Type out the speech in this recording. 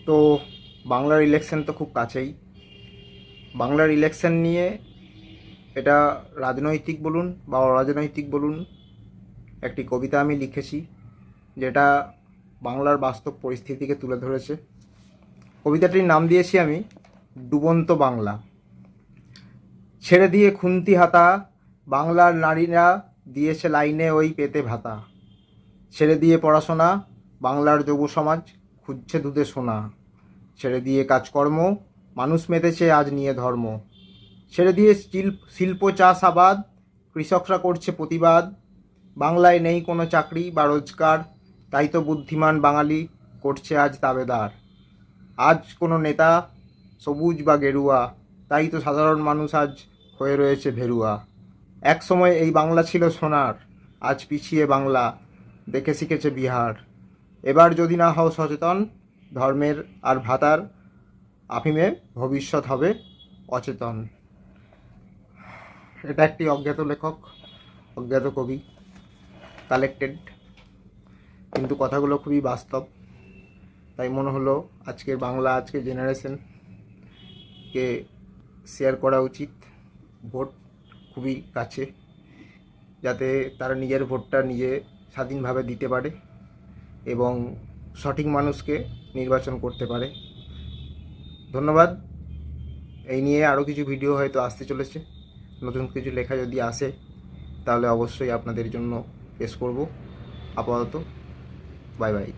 তো বাংলার ইলেকশন তো খুব কাছেই। বাংলার ইলেকশন নিয়ে এটা রাজনৈতিক বলুন বা অরাজনৈতিক বলুন, একটি কবিতা আমি লিখেছি যেটা বাংলার বাস্তব পরিস্থিতিকে তুলে ধরেছে। কবিতাটির নাম দিয়েছি আমি ডুবন্ত বাংলা। ছেড়ে দিয়ে খুন্তি হাতা, বাংলার নারীরা দিয়েছে লাইনে ওই পেতে ভাতা। ছেড়ে দিয়ে পড়াশোনা, বাংলার যুব সমাজ খুঁজছে দুধে সোনা। ছেড়ে দিয়ে কাজকর্ম, মানুষ মেতেছে আজ নিয়ে ধর্ম। ছেড়ে দিয়ে শিল্প চাষাবাদ, কৃষকরা করছে প্রতিবাদ। বাংলায় নেই কোনো চাকরি বা রোজগার, তাই তো বুদ্ধিমান বাঙালি করছে আজ দাবেদার। আজ কোনো নেতা সবুজ বা গেরুয়া, তাই তো সাধারণ মানুষ আজ হয়ে রয়েছে ভেরুয়া। এক সময় এই বাংলা ছিল সোনার, আজ পিছিয়ে বাংলা দেখে শিখেছে বিহার। এবার যদি না হও সচেতন, ধর্মের আর ভাতার আফিমে ভবিষ্যৎ হবে অচেতন। এটা একটি অজ্ঞাত লেখক, অজ্ঞাত কবি কালেক্টেড, কিন্তু কথাগুলো খুবই বাস্তব। তাই মনে হলো আজকের বাংলা, আজকের জেনারেশনকে শেয়ার করা উচিত। ভোট খুবই কাছে, যাতে তারা নিজের ভোটটা নিজে স্বাধীনভাবে দিতে পারে এবং সঠিক মানুষকে নির্বাচন করতে পারে। ধন্যবাদ। এই নিয়ে আরও কিছু ভিডিও হয়তো আসতে চলেছে। নতুন কিছু লেখা যদি আসে তাহলে অবশ্যই আপনাদের জন্য পেশ করব। আপাতত বাই বাই।